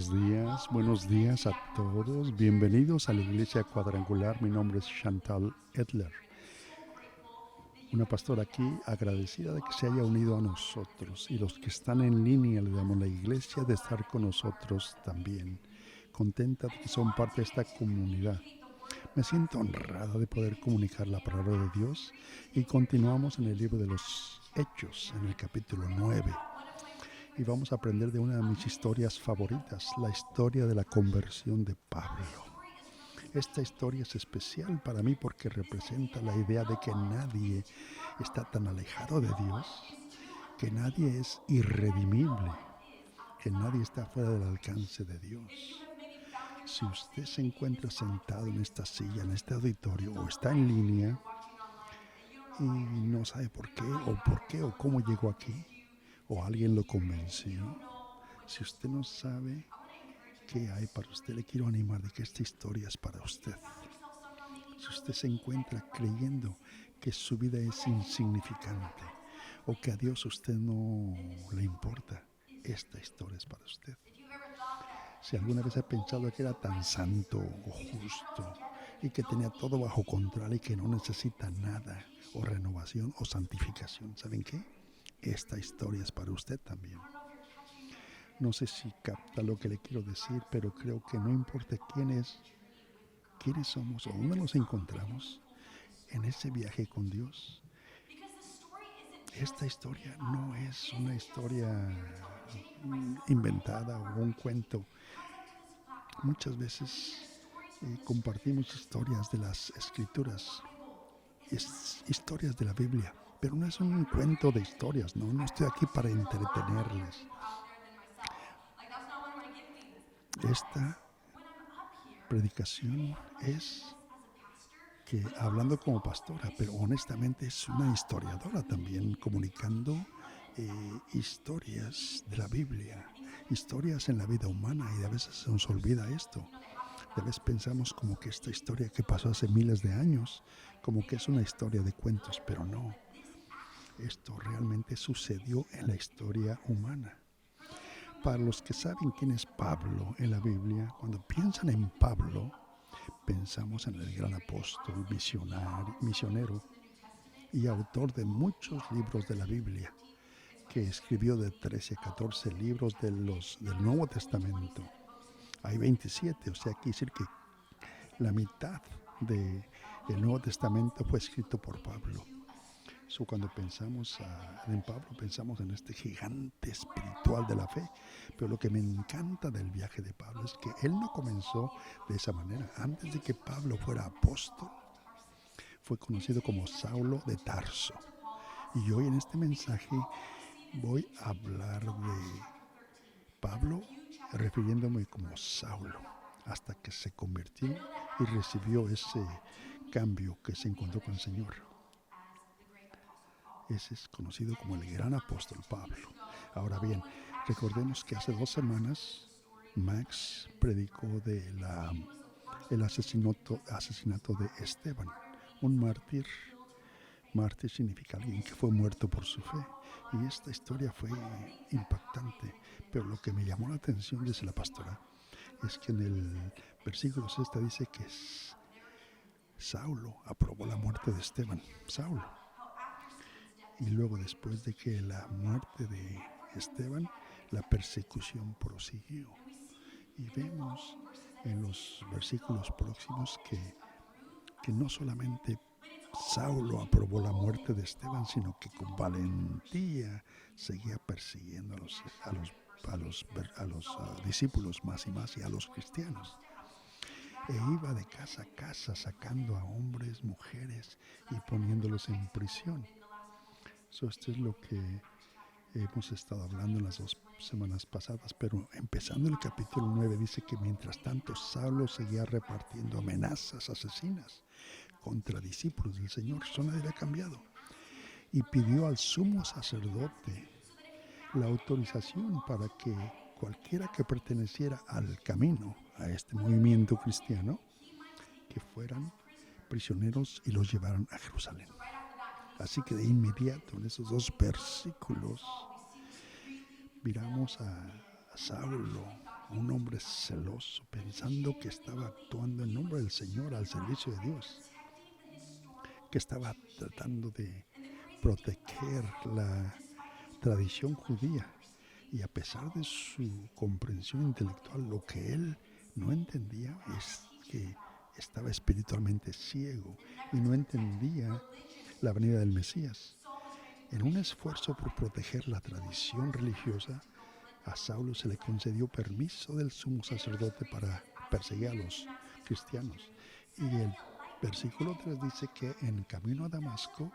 buenos días a todos. Bienvenidos a la Iglesia Cuadrangular. Mi nombre es Chantal Edler, una pastora aquí agradecida de que se haya unido a nosotros, y los que están en línea le damos la iglesia de estar con nosotros también. Contenta de que son parte de esta comunidad. Me siento honrada de poder comunicar la palabra de Dios y continuamos en el libro de los Hechos, en el capítulo 9. Y vamos a aprender de una de mis historias favoritas, la historia de la conversión de Pablo. Esta historia es especial para mí porque representa la idea de que nadie está tan alejado de Dios, que nadie es irredimible, que nadie está fuera del alcance de Dios. Si usted se encuentra sentado en esta silla, en este auditorio, o está en línea y no sabe por qué o cómo llegó aquí, o alguien lo convenció, si usted no sabe qué hay para usted, le quiero animar de que esta historia es para usted. Si usted se encuentra creyendo que su vida es insignificante o que a Dios usted no le importa, esta historia es para usted. Si alguna vez ha pensado que era tan santo o justo y que tenía todo bajo control y que no necesita nada o renovación o santificación, ¿saben qué? Esta historia es para usted también. No sé si capta lo que le quiero decir, pero creo que no importa quiénes somos o dónde nos encontramos en ese viaje con Dios, esta historia no es una historia inventada o un cuento. Muchas veces compartimos historias de las Escrituras, historias de la Biblia, pero no es un cuento de historias, no estoy aquí para entretenerles. Esta predicación es que hablando como pastora, pero honestamente es una historiadora también, comunicando historias de la Biblia, historias en la vida humana, y a veces se nos olvida esto. A veces pensamos como que esta historia que pasó hace miles de años, como que es una historia de cuentos, pero no. Esto realmente sucedió en la historia humana. Para los que saben quién es Pablo en la Biblia, cuando piensan en Pablo, pensamos en el gran apóstol, misionero y autor de muchos libros de la Biblia, que escribió de 13 a 14 libros del Nuevo Testamento. Hay 27, o sea, quiere decir que la mitad del Nuevo Testamento fue escrito por Pablo. Cuando pensamos en Pablo, pensamos en este gigante espiritual de la fe. Pero lo que me encanta del viaje de Pablo es que él no comenzó de esa manera. Antes de que Pablo fuera apóstol, fue conocido como Saulo de Tarso. Y hoy en este mensaje voy a hablar de Pablo refiriéndome como Saulo, hasta que se convirtió y recibió ese cambio que se encontró con el Señor. Ese es conocido como el gran apóstol Pablo. Ahora bien, recordemos que hace 2 semanas Max predicó el asesinato de Esteban, un mártir. Mártir significa alguien que fue muerto por su fe. Y esta historia fue impactante. Pero lo que me llamó la atención, dice la pastora, es que en el versículo 6 dice que Saulo aprobó la muerte de Esteban. Saulo. Y luego, después de que la muerte de Esteban, la persecución prosiguió. Y vemos en los versículos próximos que no solamente Saulo aprobó la muerte de Esteban, sino que con valentía seguía persiguiendo a los discípulos más y más, y a los cristianos. E iba de casa a casa sacando a hombres, mujeres y poniéndolos en prisión. Esto es lo que hemos estado hablando en las 2 semanas pasadas, pero empezando el capítulo 9 dice que mientras tanto Saulo seguía repartiendo amenazas asesinas contra discípulos del Señor. Eso nadie había cambiado. Y pidió al sumo sacerdote la autorización para que cualquiera que perteneciera al camino, a este movimiento cristiano, que fueran prisioneros y los llevaran a Jerusalén. Así que de inmediato, en esos 2 versículos, miramos a Saulo a un hombre celoso, pensando que estaba actuando en nombre del Señor al servicio de Dios, que estaba tratando de proteger la tradición judía. Y a pesar de su comprensión intelectual, lo que él no entendía es que estaba espiritualmente ciego y no entendía la venida del Mesías. En un esfuerzo por proteger la tradición religiosa, a Saulo se le concedió permiso del sumo sacerdote para perseguir a los cristianos. Y el versículo 3 dice que en camino a Damasco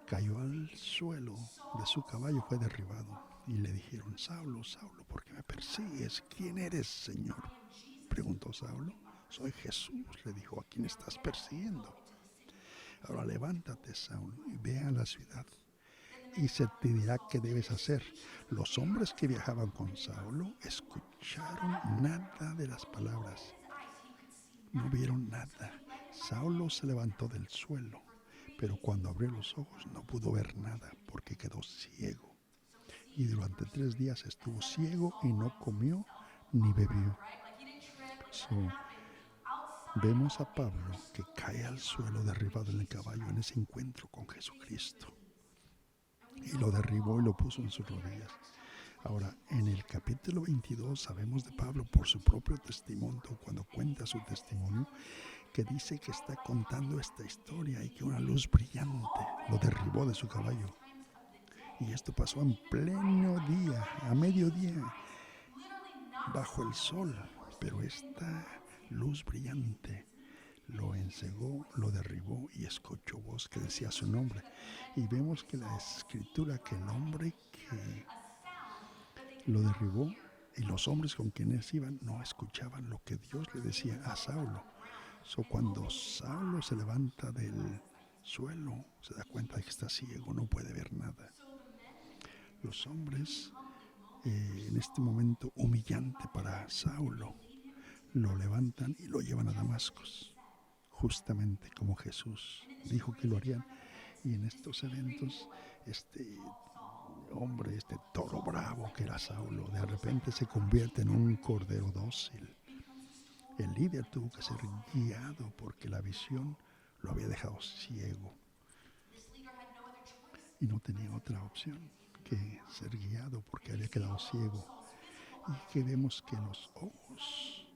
cayó al suelo de su caballo, fue derribado. Y le dijeron: Saulo, Saulo, ¿por qué me persigues? ¿Quién eres, Señor?, preguntó Saulo. Soy Jesús, le dijo, ¿a quién estás persiguiendo? Ahora levántate, Saulo, y ve a la ciudad, y se te dirá qué debes hacer. Los hombres que viajaban con Saulo escucharon nada de las palabras, no vieron nada. Saulo se levantó del suelo, pero cuando abrió los ojos no pudo ver nada porque quedó ciego. Y durante 3 días estuvo ciego y no comió ni bebió. So, vemos a Pablo que cae al suelo derribado en el caballo en ese encuentro con Jesucristo. Y lo derribó y lo puso en sus rodillas. Ahora, en el capítulo 22 sabemos de Pablo por su propio testimonio, cuando cuenta su testimonio, que dice que está contando esta historia y que una luz brillante lo derribó de su caballo. Y esto pasó en pleno día, a mediodía, bajo el sol. Pero esta luz brillante lo encegó, lo derribó y escuchó voz que decía su nombre. Y vemos que la escritura, que el hombre que lo derribó y los hombres con quienes iban no escuchaban lo que Dios le decía a Saulo. Cuando Saulo se levanta del suelo, se da cuenta de que está ciego, no puede ver nada. Los hombres, en este momento humillante para Saulo, lo levantan y lo llevan a Damasco, justamente como Jesús dijo que lo harían. Y en estos eventos, este hombre, este toro bravo que era Saulo, de repente se convierte en un cordero dócil. El líder tuvo que ser guiado porque la visión lo había dejado ciego y no tenía otra opción que ser guiado porque había quedado ciego. Y que vemos que los ojos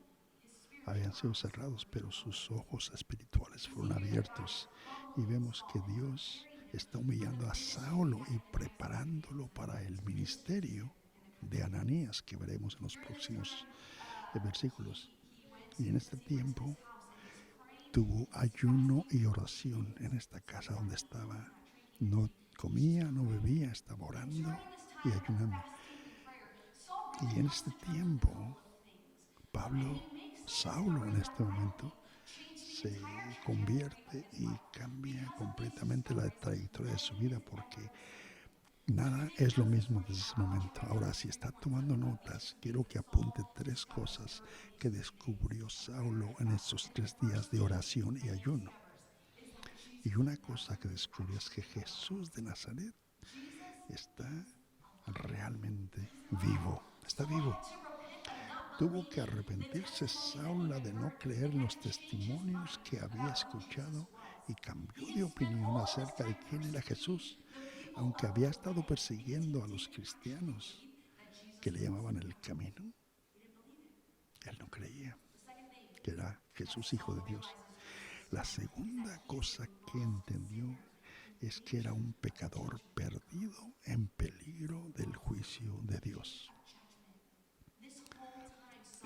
habían sido cerrados, pero sus ojos espirituales fueron abiertos. Y vemos que Dios está humillando a Saulo y preparándolo para el ministerio de Ananías, que veremos en los próximos versículos. Y en este tiempo tuvo ayuno y oración en esta casa donde estaba. No comía, no bebía, estaba orando y ayunando. Y en este tiempo, Saulo en este momento, se convierte y cambia completamente la trayectoria de su vida, porque nada es lo mismo desde ese momento. Ahora, si está tomando notas, quiero que apunte 3 cosas que descubrió Saulo en estos 3 días de oración y ayuno. Y una cosa que descubrió es que Jesús de Nazaret está realmente vivo. Está vivo. Tuvo que arrepentirse Saulo de no creer en los testimonios que había escuchado y cambió de opinión acerca de quién era Jesús, aunque había estado persiguiendo a los cristianos que le llamaban el camino. Él no creía que era Jesús, hijo de Dios. La segunda cosa que entendió es que era un pecador perdido en peligro del juicio de Dios.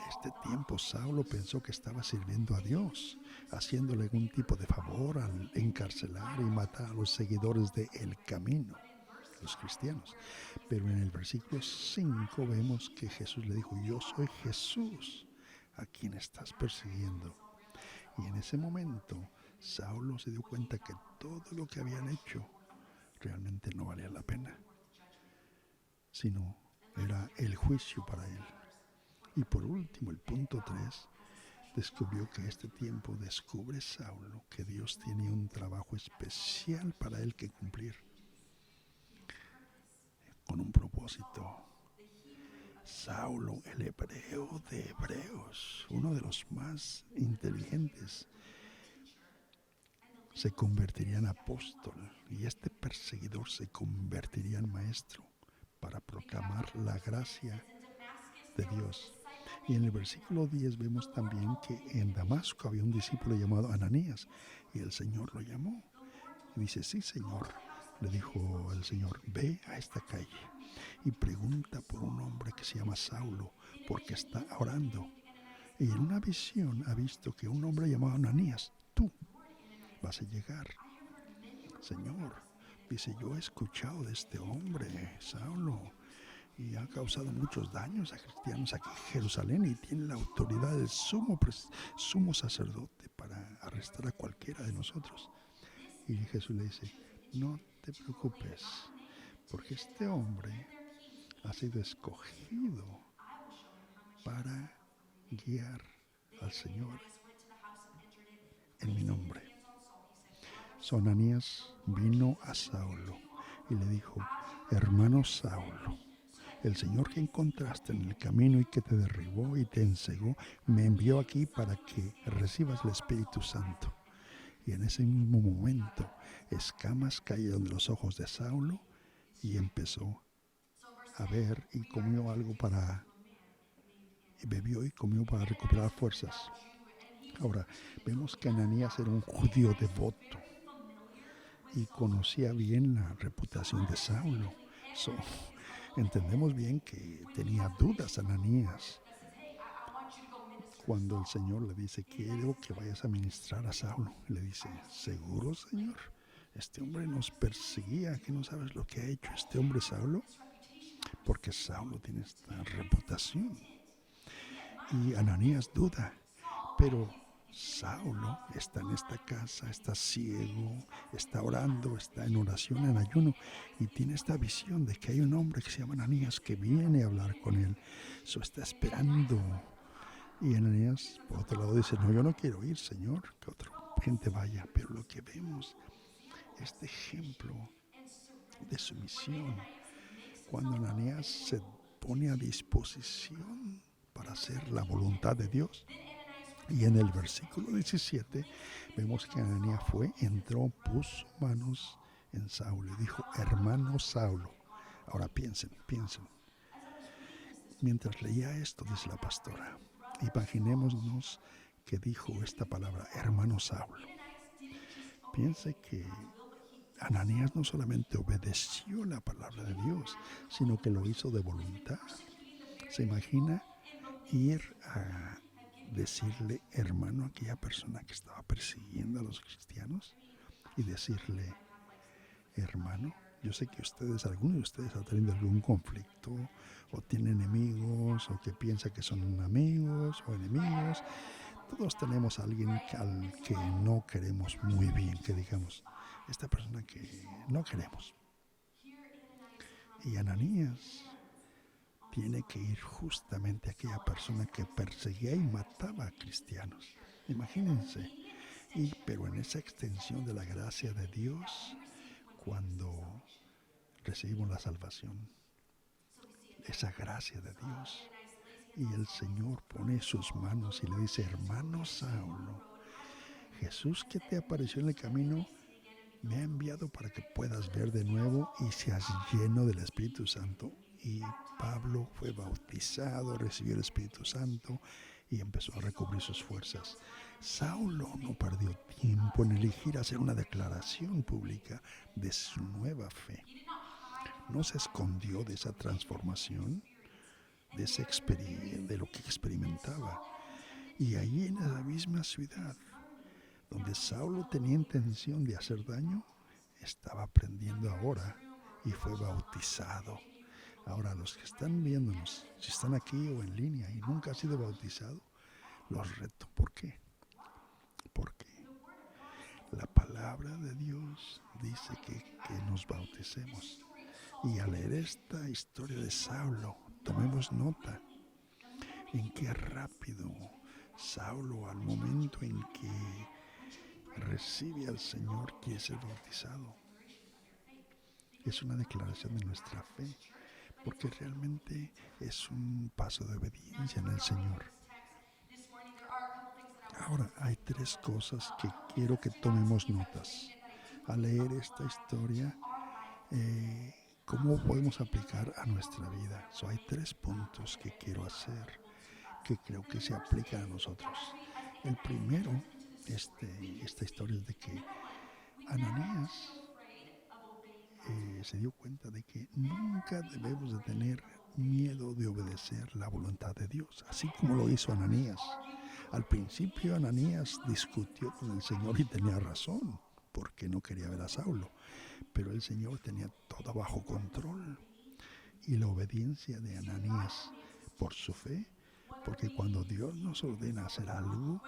Este tiempo Saulo pensó que estaba sirviendo a Dios, haciéndole algún tipo de favor al encarcelar y matar a los seguidores de El Camino, los cristianos. Pero en el versículo 5 vemos que Jesús le dijo: yo soy Jesús a quien estás persiguiendo. Y en ese momento Saulo se dio cuenta que todo lo que habían hecho realmente no valía la pena, sino era el juicio para él. Y por último, el punto 3, descubrió que este tiempo descubre Saulo que Dios tiene un trabajo especial para él que cumplir, con un propósito. Saulo, el hebreo de hebreos, uno de los más inteligentes, se convertiría en apóstol y este perseguidor se convertiría en maestro para proclamar la gracia de Dios. Y en el versículo 10 vemos también que en Damasco había un discípulo llamado Ananías y el Señor lo llamó. Y dice, sí, Señor, le dijo el Señor, ve a esta calle y pregunta por un hombre que se llama Saulo, porque está orando. Y en una visión ha visto que un hombre llamado Ananías, tú vas a llegar. Señor, dice, yo he escuchado de este hombre, Saulo, y ha causado muchos daños a cristianos aquí en Jerusalén y tiene la autoridad del sumo sacerdote para arrestar a cualquiera de nosotros. Y Jesús le dice, no te preocupes, porque este hombre ha sido escogido para guiar al Señor en mi nombre. Ananías vino a Saulo y le dijo, hermano Saulo, el Señor que encontraste en el camino y que te derribó y te ensegó, me envió aquí para que recibas el Espíritu Santo. Y en ese mismo momento, escamas cayeron de los ojos de Saulo y empezó a ver y comió algo bebió y comió para recuperar fuerzas. Ahora, vemos que Ananías era un judío devoto y conocía bien la reputación de Saulo. Entendemos bien que tenía dudas Ananías cuando el Señor le dice, quiero que vayas a ministrar a Saulo. Le dice, ¿seguro, Señor? Este hombre nos perseguía, ¿que no sabes lo que ha hecho este hombre Saulo? Porque Saulo tiene esta reputación. Y Ananías duda, pero Saulo está en esta casa, está ciego, está orando, está en oración, en ayuno, y tiene esta visión de que hay un hombre que se llama Ananías que viene a hablar con él. Eso está esperando. Y Ananías, por otro lado, dice, no, yo no quiero ir, Señor, que otra gente vaya. Pero lo que vemos, este ejemplo de sumisión, cuando Ananías se pone a disposición para hacer la voluntad de Dios. Y en el versículo 17 vemos que Ananías entró, puso manos en Saulo y dijo, hermano Saulo. Ahora piensen. Mientras leía esto, dice la pastora, imaginémonos que dijo esta palabra, hermano Saulo. Piense que Ananías no solamente obedeció la palabra de Dios, sino que lo hizo de voluntad. ¿Se imagina ir a decirle hermano a aquella persona que estaba persiguiendo a los cristianos y decirle, hermano, yo sé que algunos de ustedes han tenido algún conflicto o tienen enemigos o que piensa que son amigos o enemigos. Todos tenemos a alguien al que no queremos muy bien, que digamos, esta persona que no queremos. Y Ananías tiene que ir justamente a aquella persona que perseguía y mataba a cristianos. Imagínense. Pero en esa extensión de la gracia de Dios, cuando recibimos la salvación, esa gracia de Dios, y el Señor pone sus manos y le dice, hermano Saulo, Jesús que te apareció en el camino me ha enviado para que puedas ver de nuevo y seas lleno del Espíritu Santo. Y Pablo fue bautizado, recibió el Espíritu Santo y empezó a recobrar sus fuerzas. Saulo no perdió tiempo en elegir hacer una declaración pública de su nueva fe. No se escondió de esa transformación, de lo que experimentaba. Y allí en la misma ciudad, donde Saulo tenía intención de hacer daño, estaba aprendiendo ahora y fue bautizado. Ahora, los que están viéndonos, si están aquí o en línea y nunca han sido bautizados, los reto. ¿Por qué? Porque la palabra de Dios dice que nos bauticemos. Y al leer esta historia de Saulo, tomemos nota en qué rápido Saulo, al momento en que recibe al Señor, quiere ser bautizado. Es una declaración de nuestra fe. porque realmente es un paso de obediencia en el Señor. Ahora, hay tres cosas que quiero que tomemos notas. Al leer esta historia, eh, ¿cómo podemos aplicar a nuestra vida? Hay tres puntos que quiero hacer, que creo que se aplican a nosotros. El primero, esta historia es de que Ananías se dio cuenta de que nunca debemos de tener miedo de obedecer la voluntad de Dios, así como lo hizo Ananías. Al principio Ananías discutió con el Señor y tenía razón, porque no quería ver a Saulo, pero el Señor tenía todo bajo control. Y la obediencia de Ananías por su fe, porque cuando Dios nos ordena hacer algo,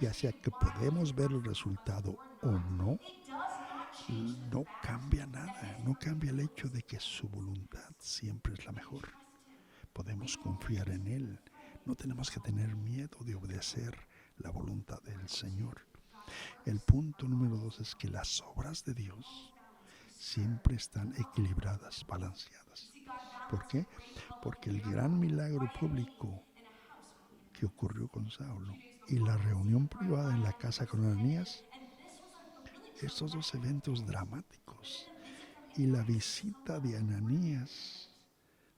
ya sea que podemos ver el resultado o no, no cambia nada, no cambia el hecho de que su voluntad siempre es la mejor. Podemos confiar en Él, no tenemos que tener miedo de obedecer la voluntad del Señor. El punto número 2 es que las obras de Dios siempre están equilibradas, balanceadas. ¿Por qué? Porque el gran milagro público que ocurrió con Saulo y la reunión privada en la casa con Ananías, estos dos eventos dramáticos y la visita de Ananías,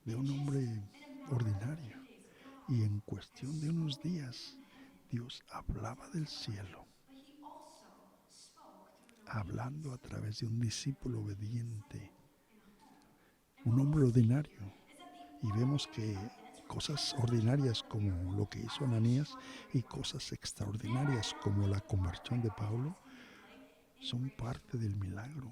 de un hombre ordinario, y en cuestión de unos días Dios hablaba del cielo, hablando a través de un discípulo obediente, un hombre ordinario. Y vemos que cosas ordinarias como lo que hizo Ananías y cosas extraordinarias como la conversión de Pablo son parte del milagro.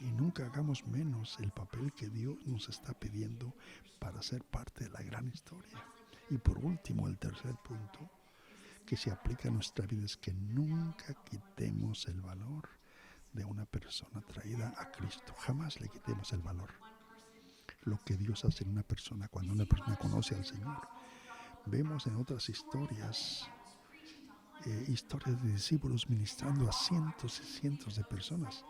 Y nunca hagamos menos el papel que Dios nos está pidiendo para ser parte de la gran historia. Y por último, el tercer punto que se aplica a nuestra vida es que nunca quitemos el valor de una persona traída a Cristo. Jamás le quitemos el valor. Lo que Dios hace en una persona cuando una persona conoce al Señor. Vemos en otras historias, historias de discípulos ministrando a cientos y cientos de personas.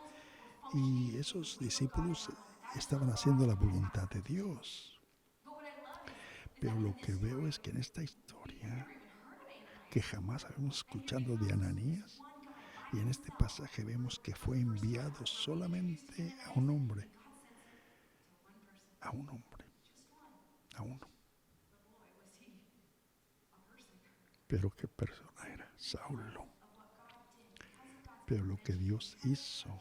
Y esos discípulos estaban haciendo la voluntad de Dios. Pero lo que veo es que en esta historia, que jamás habíamos escuchado de Ananías, y en este pasaje vemos que fue enviado solamente a un hombre, a un hombre, a uno. Pero qué persona era, Saulo. Pero lo que Dios hizo,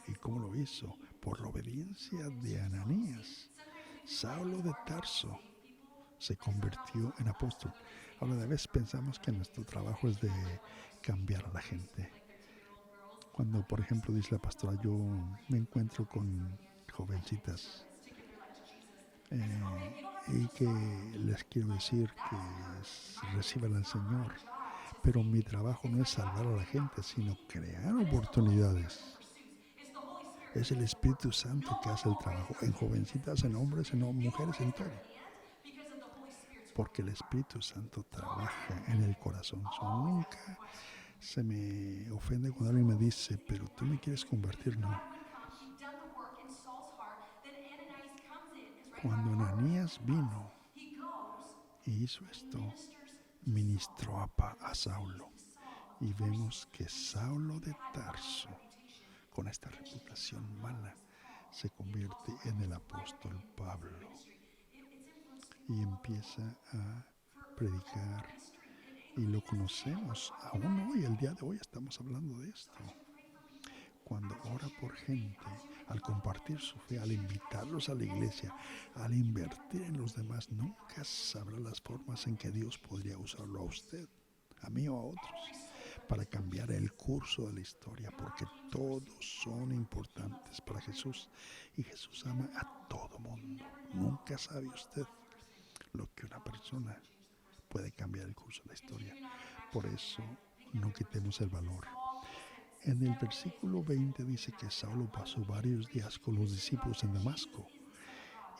¿y cómo lo hizo? Por la obediencia de Ananías. Saulo de Tarso se convirtió en apóstol. Ahora, de vez pensamos que nuestro trabajo es de cambiar a la gente. Cuando, por ejemplo, dice la pastora, yo me encuentro con jovencitas y que les quiero decir que reciban al Señor. Pero mi trabajo no es salvar a la gente, sino crear oportunidades. Es el Espíritu Santo que hace el trabajo, en jovencitas, en hombres, en mujeres, en todo. Porque el Espíritu Santo trabaja en el corazón. Nunca se me ofende cuando alguien me dice, pero tú me quieres convertir, no. Cuando Ananías vino y hizo esto, ministró a Saulo. Y vemos que Saulo de Tarso, con esta reputación mala, se convierte en el apóstol Pablo y empieza a predicar. Y lo conocemos aún hoy, el día de hoy estamos hablando de esto. Cuando ora por gente, al compartir su fe, al invitarlos a la iglesia, al invertir en los demás, nunca sabrá las formas en que Dios podría usarlo a usted, a mí o a otros, para cambiar el curso de la historia, porque todos son importantes para Jesús y Jesús ama a todo mundo. Nunca sabe usted lo que una persona puede cambiar el curso de la historia. Por eso no quitemos el valor. En el versículo 20 dice que Saulo pasó varios días con los discípulos en Damasco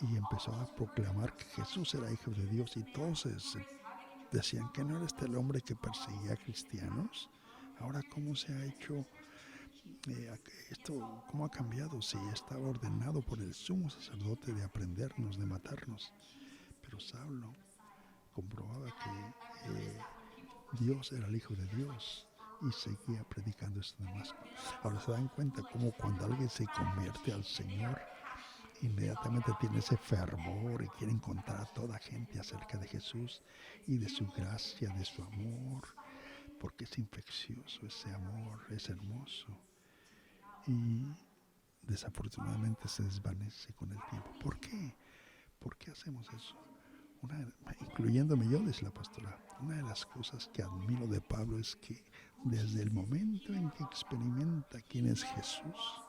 y empezó a proclamar que Jesús era hijo de Dios, y todos decían que no era este el hombre que perseguía a cristianos. Ahora, ¿cómo se ha hecho Esto, ¿cómo ha cambiado? Si estaba ordenado por el sumo sacerdote de aprendernos, de matarnos. Pero Saulo comprobaba que Dios era el Hijo de Dios y seguía predicando esto en Damasco. Ahora se dan cuenta cómo cuando alguien se convierte al Señor, inmediatamente tiene ese fervor y quiere encontrar a toda gente acerca de Jesús y de su gracia, de su amor, porque es infeccioso ese amor, es hermoso. Y desafortunadamente se desvanece con el tiempo. ¿Por qué? ¿Por qué hacemos eso? Incluyéndome yo, dice la pastora, una de las cosas que admiro de Pablo es que desde el momento en que experimenta quién es Jesús,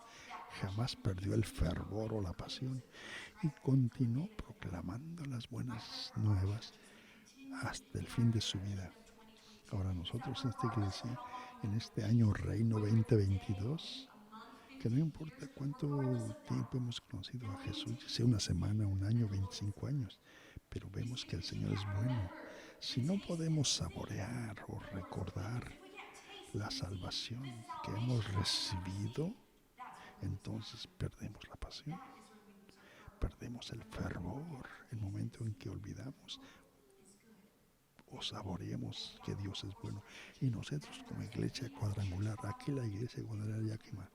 jamás perdió el fervor o la pasión y continuó proclamando las buenas nuevas hasta el fin de su vida. Ahora nosotros en esta iglesia, en este año Reino 2022, que no importa cuánto tiempo hemos conocido a Jesús, ya sea una semana, un año, 25 años, pero vemos que el Señor es bueno. Si no podemos saborear o recordar la salvación que hemos recibido, entonces perdemos la pasión, perdemos el fervor, el momento en que olvidamos o saboreemos que Dios es bueno. Y nosotros como iglesia cuadrangular, aquí la iglesia cuadrangular de Yakima,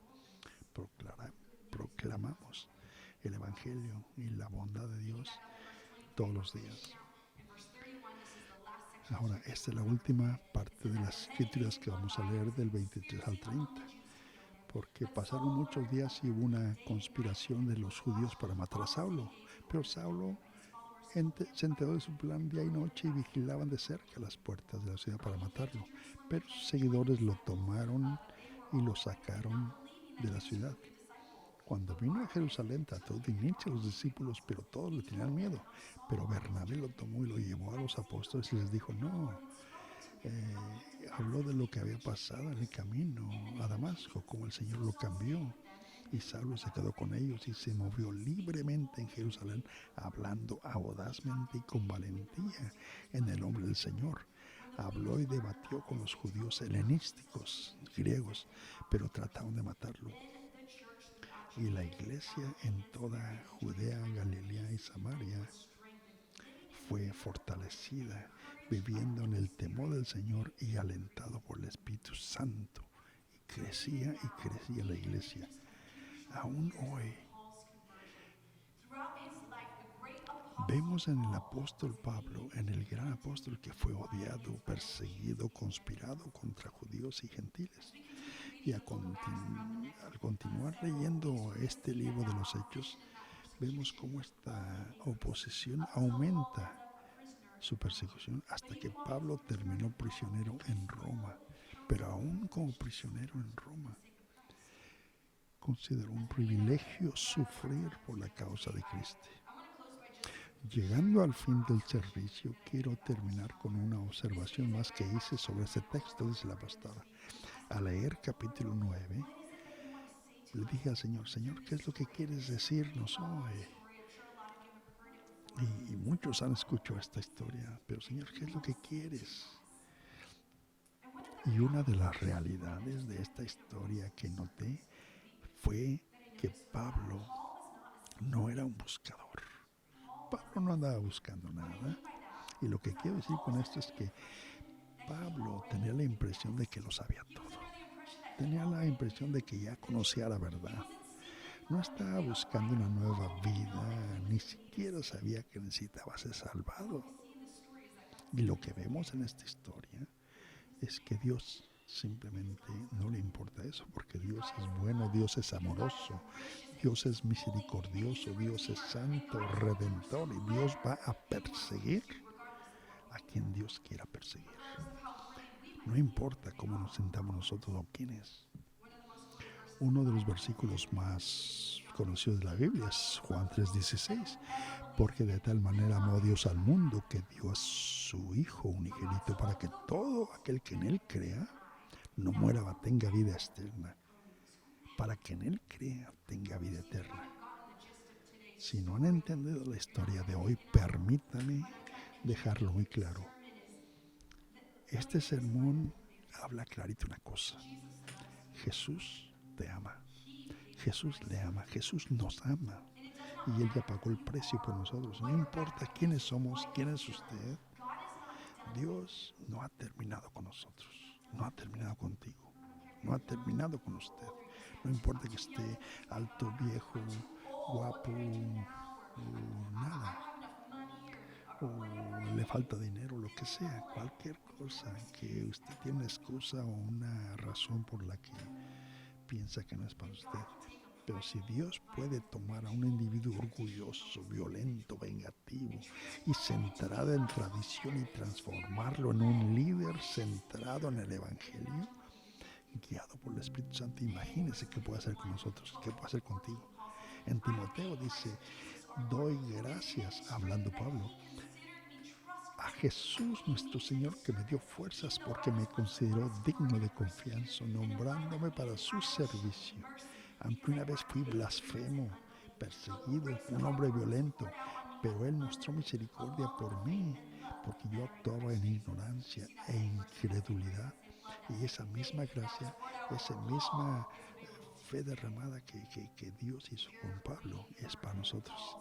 proclamamos el Evangelio y la bondad de Dios todos los días. Ahora, esta es la última parte de las escrituras que vamos a leer del 23 al 30, porque pasaron muchos días y hubo una conspiración de los judíos para matar a Saulo, pero Saulo se enteró de su plan día y noche y vigilaban de cerca las puertas de la ciudad para matarlo, pero sus seguidores lo tomaron y lo sacaron de la ciudad. Cuando vino a Jerusalén trató de unirse a los discípulos, pero todos le tenían miedo. Pero Bernabé lo tomó y lo llevó a los apóstoles y les dijo, no, habló de lo que había pasado en el camino a Damasco, cómo el Señor lo cambió. Y Saulo se quedó con ellos y se movió libremente en Jerusalén, hablando audazmente y con valentía en el nombre del Señor. Habló y debatió con los judíos helenísticos, griegos, pero trataron de matarlo. Y la iglesia en toda Judea, Galilea y Samaria fue fortalecida, viviendo en el temor del Señor y alentado por el Espíritu Santo. Y crecía la iglesia. Aún hoy vemos en el apóstol Pablo, en el gran apóstol que fue odiado, perseguido, conspirado contra judíos y gentiles. Y al continuar leyendo este libro de los Hechos, vemos cómo esta oposición aumenta su persecución hasta que Pablo terminó prisionero en Roma. Pero aún como prisionero en Roma, consideró un privilegio sufrir por la causa de Cristo. Llegando al fin del servicio, quiero terminar con una observación más que hice sobre este texto, dice la pastora. Al leer capítulo 9, le dije al Señor, Señor, ¿qué es lo que quieres decirnos hoy? Y muchos han escuchado esta historia, pero Señor, ¿qué es lo que quieres? Y una de las realidades de esta historia que noté fue que Pablo no era un buscador. Pablo no andaba buscando nada. Y lo que quiero decir con esto es que Pablo tenía la impresión de que lo sabía todo. Tenía la impresión de que ya conocía la verdad. No estaba buscando una nueva vida, ni siquiera sabía que necesitaba ser salvado. Y lo que vemos en esta historia es que Dios simplemente no le importa eso, porque Dios es bueno, Dios es amoroso, Dios es misericordioso, Dios es santo, redentor, y Dios va a perseguir a quien Dios quiera perseguir. No importa cómo nos sentamos nosotros o quién es. Uno de los versículos más conocidos de la Biblia es Juan 3:16, porque de tal manera amó Dios al mundo que dio a su Hijo unigénito para que todo aquel que en Él crea no muera, tenga vida eterna. Para que en Él crea, tenga vida eterna. Si no han entendido la historia de hoy, permítame dejarlo muy claro. Este sermón habla clarito una cosa. Jesús te ama. Jesús le ama, Jesús nos ama. Y Él ya pagó el precio por nosotros. No importa quiénes somos, quién es usted. Dios no ha terminado con nosotros. No ha terminado contigo. No ha terminado con usted. No importa que esté alto, viejo, guapo, o nada. O le falta dinero, lo que sea. Cualquier cosa que usted tiene una excusa o una razón por la que piensa que no es para usted. Pero si Dios puede tomar a un individuo orgulloso, violento, vengativo y centrado en tradición y transformarlo en un líder centrado en el Evangelio, guiado por el Espíritu Santo, imagínese qué puede hacer con nosotros, qué puede hacer contigo. En Timoteo dice, doy gracias, hablando Pablo, a Jesús nuestro Señor que me dio fuerzas porque me consideró digno de confianza, nombrándome para su servicio. Aunque una vez fui blasfemo, perseguido, un hombre violento, pero Él mostró misericordia por mí, porque yo actuaba en ignorancia e incredulidad. Y esa misma gracia, esa misma fe derramada que Dios hizo con Pablo, es para nosotros.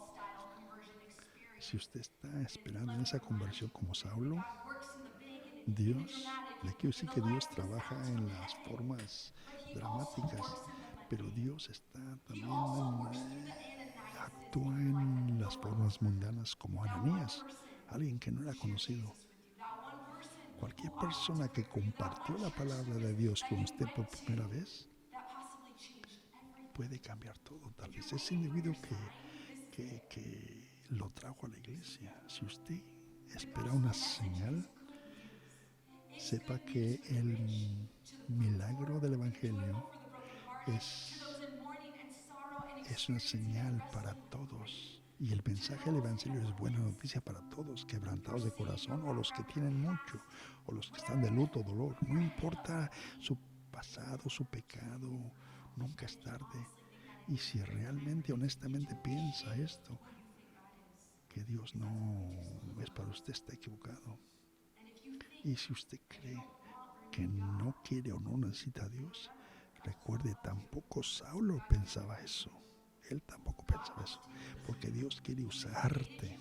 Si usted está esperando en esa conversión como Saulo, Dios, le quiero decir que Dios trabaja en las formas dramáticas, pero Dios está también actúa en las formas mundanas como Ananías, alguien que no era conocido. Cualquier persona que compartió la palabra de Dios con usted por primera vez puede cambiar todo. Tal vez ese individuo que lo trajo a la iglesia, si usted espera una señal, sepa que el milagro del Evangelio es una señal para todos. Y el mensaje del Evangelio es buena noticia para todos, quebrantados de corazón, o los que tienen mucho, o los que están de luto, dolor. No importa su pasado, su pecado, nunca es tarde. Y si realmente, honestamente piensa esto, que Dios no es para usted, está equivocado. Y si usted cree que no quiere o no necesita a Dios, recuerde, tampoco Saulo pensaba eso. Él tampoco pensaba eso. Porque Dios quiere usarte.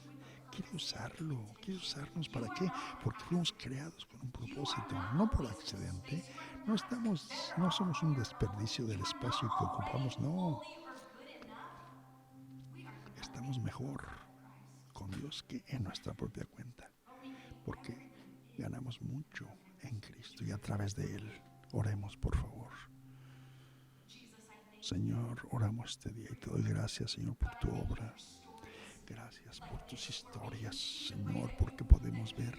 Quiere usarlo. Quiere usarnos. ¿Para qué? Porque fuimos creados con un propósito. No por accidente. No somos un desperdicio del espacio que ocupamos. No. Estamos mejor con Dios que en nuestra propia cuenta. Porque ganamos mucho en Cristo y a través de Él. Oremos, por favor. Señor, oramos este día y te doy gracias, Señor, por tu obra. Gracias por tus historias, Señor, porque podemos ver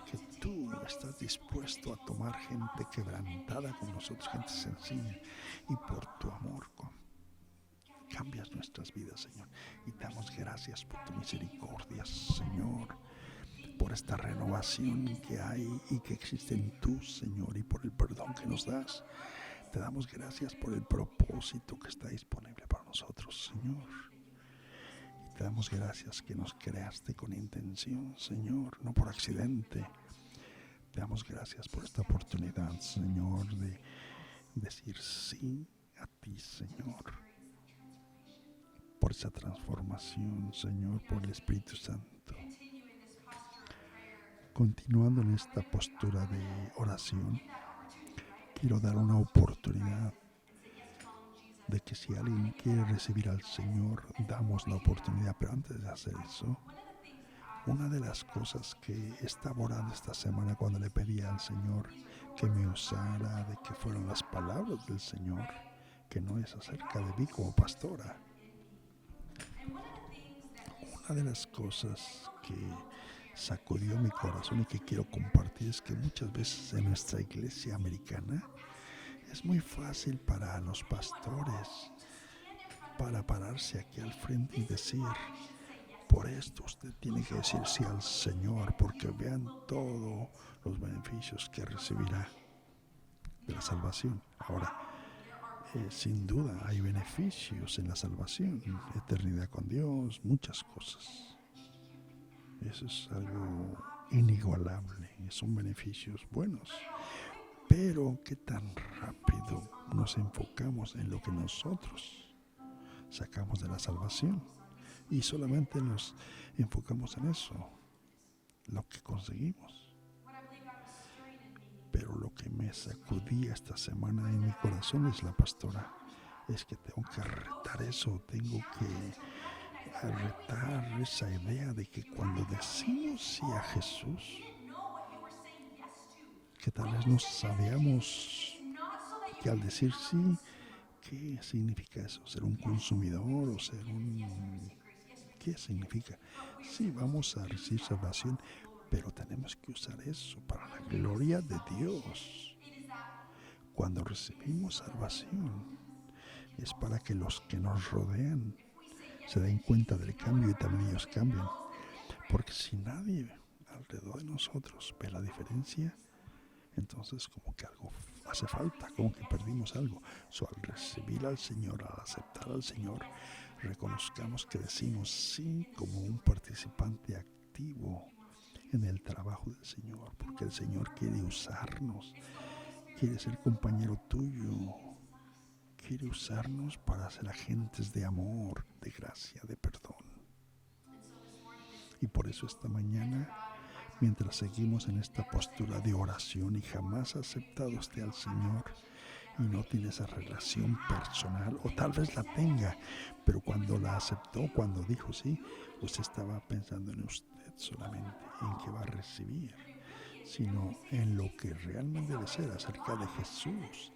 que tú estás dispuesto a tomar gente quebrantada con nosotros, gente sencilla, y por tu amor cambias nuestras vidas, Señor. Y te damos gracias por tu misericordia, Señor, por esta renovación que hay y que existe en tú, Señor, y por el perdón que nos das. Te damos gracias por el propósito que está disponible para nosotros, Señor. Y te damos gracias que nos creaste con intención, Señor, no por accidente. Te damos gracias por esta oportunidad, Señor, de decir sí a ti, Señor. Por esa transformación, Señor, por el Espíritu Santo. Continuando en esta postura de oración, quiero dar una oportunidad de que si alguien quiere recibir al Señor, damos la oportunidad. Pero antes de hacer eso, una de las cosas que estaba orando esta semana cuando le pedí al Señor que me usara, de que fueran las palabras del Señor, que no es acerca de mí como pastora. Una de las cosas que sacudió mi corazón y que quiero compartir es que muchas veces en nuestra iglesia americana es muy fácil para los pastores para pararse aquí al frente y decir: por esto usted tiene que decir sí al Señor, porque vean todos los beneficios que recibirá de la salvación. Ahora, sin duda hay beneficios en la salvación, eternidad con Dios, muchas cosas. Eso es algo inigualable, son beneficios buenos. Pero qué tan rápido nos enfocamos en lo que nosotros sacamos de la salvación y solamente nos enfocamos en eso, lo que conseguimos. Pero lo que me sacudía esta semana en mi corazón es la pastora. Es que tengo que retar eso, tengo que retar esa idea de que cuando decimos sí a Jesús, que tal vez no sabíamos que al decir sí, ¿qué significa eso? ¿Ser un consumidor o ser un... ¿Qué significa? Sí, vamos a recibir salvación, pero tenemos que usar eso para la gloria de Dios. Cuando recibimos salvación, es para que los que nos rodean se den cuenta del cambio y también ellos cambien. Porque si nadie alrededor de nosotros ve la diferencia, entonces como que algo hace falta, como que perdimos algo. Al recibir al Señor, al aceptar al Señor, reconozcamos que decimos sí como un participante activo en el trabajo del Señor, porque el Señor quiere usarnos, quiere ser compañero tuyo, quiere usarnos para ser agentes de amor, de gracia, de perdón. Y por eso esta mañana, mientras seguimos en esta postura de oración y jamás ha aceptado usted al Señor y no tiene esa relación personal, o tal vez la tenga, pero cuando la aceptó, cuando dijo sí, usted estaba pensando en usted solamente, en qué va a recibir, sino en lo que realmente debe ser acerca de Jesús.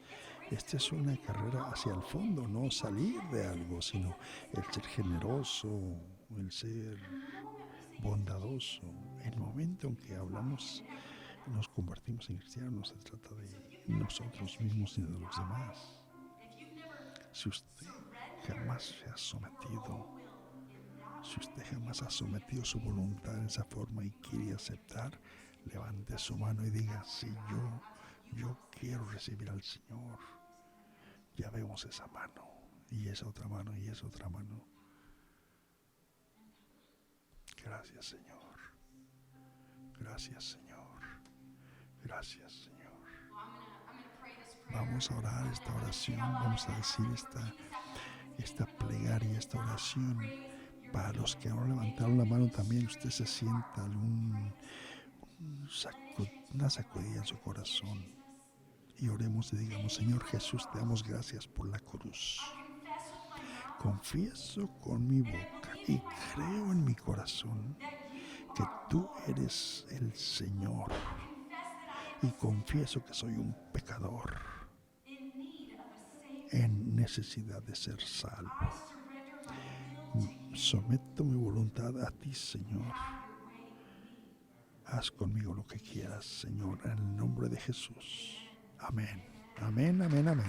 Esta es una carrera hacia el fondo, no salir de algo, sino el ser generoso, el ser bondadoso. El momento en que hablamos, nos convertimos en cristianos, no se trata de nosotros mismos ni de los demás. Si usted jamás se ha sometido, si usted jamás ha sometido su voluntad en esa forma y quiere aceptar, levante su mano y diga, sí, yo quiero recibir al Señor. Ya vemos esa mano, y esa otra mano, y esa otra mano. Gracias, Señor. Gracias, Señor. Gracias, Señor. Vamos a orar esta oración, vamos a decir esta plegaria, esta oración. Para los que no levantaron la mano también, usted se sienta una sacudida en su corazón. Y oremos y digamos, Señor Jesús, te damos gracias por la cruz. Confieso con mi boca y creo en mi corazón que tú eres el Señor. Y confieso que soy un pecador en necesidad de ser salvo. Someto mi voluntad a ti, Señor. Haz conmigo lo que quieras, Señor, en el nombre de Jesús. Amén. Amén, amén, amén.